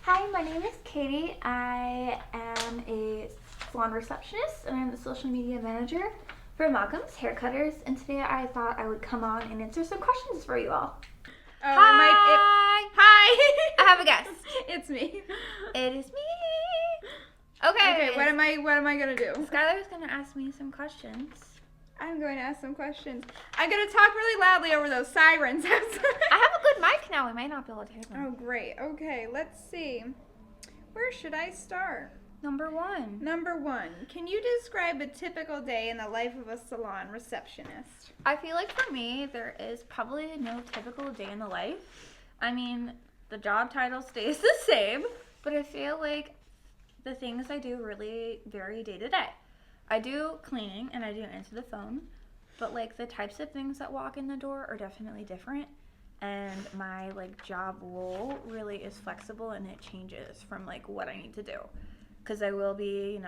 Hi, my name is Katie. I am a salon receptionist and I'm the social media manager for Malcolm's Haircutters. And today I thought I would come on and answer some questions for you all. Hi! Hi! I have a guest. It's me. It is me. Okay. Okay, what am I gonna do? Skylar's gonna ask me some questions. I'm going to ask some questions. I'm gonna talk really loudly over those sirens outside. I have a good mic now. We might not be able to hear them. Oh, great. Okay, let's see. Where should I start? Number one, can you describe a typical day in the life of a salon receptionist? I feel like for me, there is probably no typical day in the life. I mean, the job title stays the same, but I feel like the things I do really vary day to day. I do cleaning and I do answer the phone, but like the types of things that walk in the door are definitely different. And my like job role really is flexible and it changes from like what I need to do. Because I will be,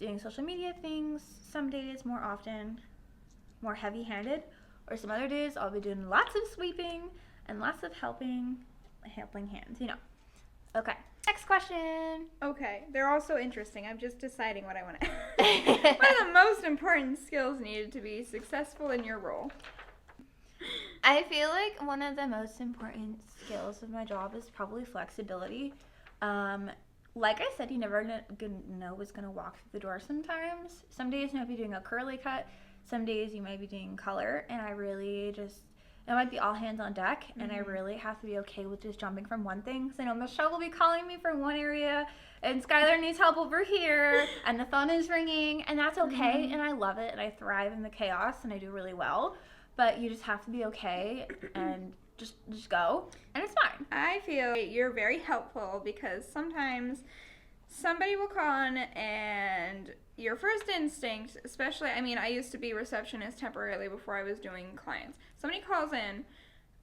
doing social media things some days more often, more heavy-handed, or some other days I'll be doing lots of sweeping and lots of helping hands, Okay, next question. Okay, they're also interesting. I'm just deciding what I want to ask. What are the most important skills needed to be successful in your role? I feel like one of the most important skills of my job is probably flexibility. Like I said, you never know what's going to walk through the door sometimes. Some days you might be doing a curly cut. Some days you might be doing color. And I really it might be all hands on deck. Mm-hmm. And I really have to be okay with just jumping from one thing. So I know Michelle will be calling me from one area. And Skylar needs help over here. And the phone is ringing. And that's okay. Mm-hmm. And I love it. And I thrive in the chaos. And I do really well. But you just have to be okay. And just go, and it's fine. I feel you're very helpful because sometimes somebody will call on and your first instinct, especially, I used to be receptionist temporarily before I was doing clients. Somebody calls in,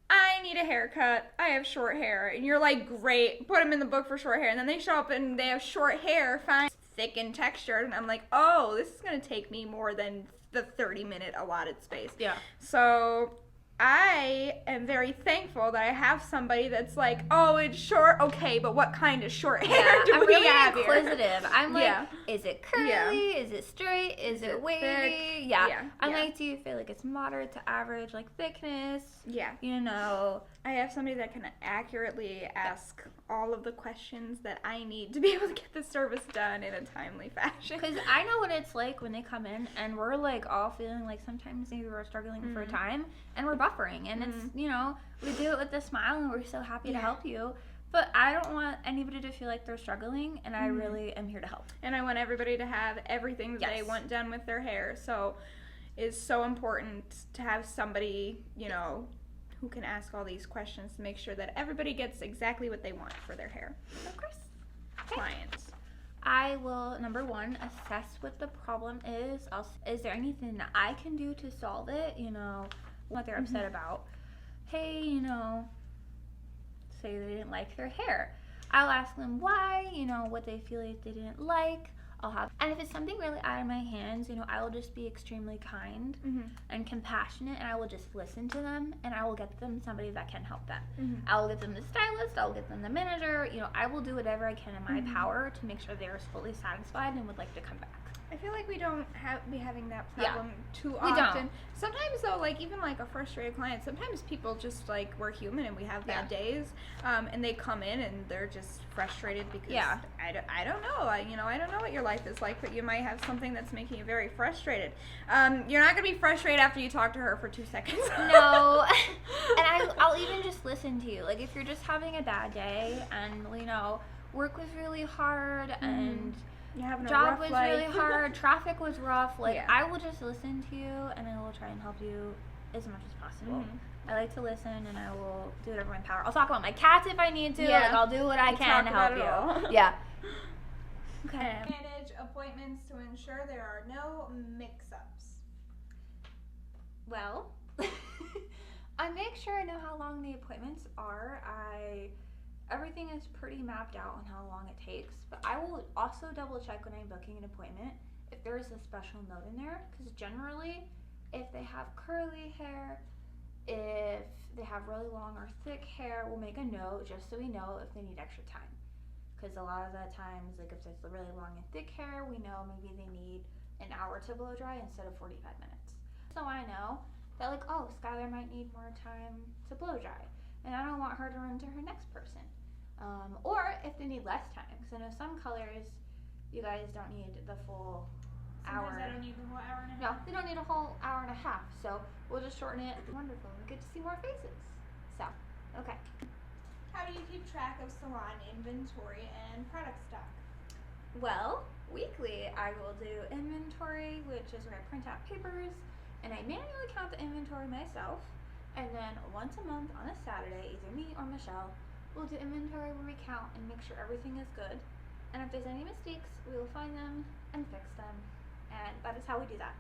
I need a haircut, I have short hair, and you're like, great, put them in the book for short hair, and then they show up and they have short hair, fine, thick and textured, and I'm like, oh, this is going to take me more than the 30-minute allotted space. Yeah. So I am very thankful that I have somebody that's like, oh, it's short, okay, but what kind of short hair do we really have inquisitive. Here? I'm like, is it curly? Yeah. Is it straight? Is it wavy? Thick? Yeah. I'm like, do you feel like it's moderate to average, like thickness? Yeah. I have somebody that can accurately ask all of the questions that I need to be able to get the service done in a timely fashion. Because I know what it's like when they come in and we're like all feeling like sometimes maybe we're struggling for a time and we're buffering and it's, we do it with a smile and we're so happy to help you. But I don't want anybody to feel like they're struggling and I really am here to help. And I want everybody to have everything that they want done with their hair. So it's so important to have somebody, who can ask all these questions to make sure that everybody gets exactly what they want for their hair. Of course. Clients. I will, number one, assess what the problem is. Is there anything that I can do to solve it? What they're upset about. Hey, say they didn't like their hair. I'll ask them why, what they feel like they didn't like. And if it's something really out of my hands, I will just be extremely kind and compassionate, and I will just listen to them, and I will get them somebody that can help them. I will get them the stylist, I will get them the manager, I will do whatever I can in my power to make sure they're fully satisfied and would like to come back. I feel like we don't be having that problem too often. We don't. Sometimes though, even a frustrated client, sometimes people just we're human and we have bad days, and they come in and they're just frustrated because I don't know, I don't know what your life is like, but you might have something that's making you very frustrated. You're not gonna be frustrated after you talk to her for 2 seconds. No, and I'll even just listen to you. Like if you're just having a bad day and work was really hard and job was really hard, traffic was rough, I will just listen to you and I will try and help you as much as possible. I like to listen and I will do whatever in my power. I'll talk about my cats if I need to. I'll do what I can to help you. Yeah. Okay. Manage appointments to ensure there are no mix-ups. Well, I make sure I know how long the appointments are. Everything is pretty mapped out on how long it takes, but I will also double check when I'm booking an appointment if there is a special note in there, because generally if they have curly hair, if they have really long or thick hair, we'll make a note just so we know if they need extra time. because a lot of the times, like if there's really long and thick hair, we know maybe they need an hour to blow dry instead of 45 minutes. So I know that like, oh, Skylar might need more time to blow dry, and I don't want her to run to her next person. Or if they need less time, because I know some colors, you guys don't need the full hour. Sometimes I don't need the whole hour and a No, half. they don't need a whole hour and a half, so we'll just shorten it. Wonderful, we get to see more faces. So, okay. How do you keep track of salon inventory and product stock? Well, weekly I will do inventory, which is where I print out papers and I manually count the inventory myself. And then once a month on a Saturday, either me or Michelle will do inventory where we count and make sure everything is good. And if there's any mistakes, we will find them and fix them. And that is how we do that.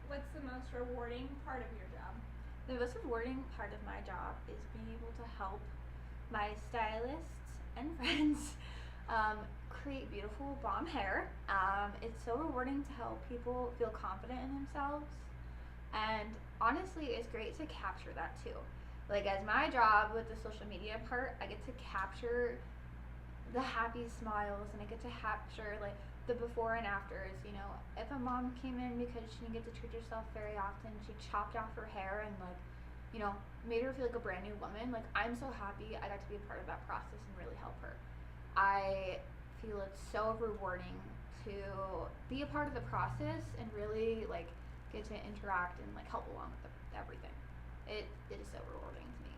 What's the most rewarding part of your job? The most rewarding part of my job is being able to help my stylists and friends create beautiful bomb hair. It's so rewarding to help people feel confident in themselves, and honestly it's great to capture that too. Like as my job with the social media part, I get to capture the happy smiles and I get to capture like the before and afters. You know, if a mom came in because she didn't get to treat herself very often, she chopped off her hair and like, you know, made her feel like a brand new woman. Like I'm so happy I got to be a part of that process and really help her. I feel it's so rewarding to be a part of the process and really like get to interact and like help along with everything. It is so rewarding to me.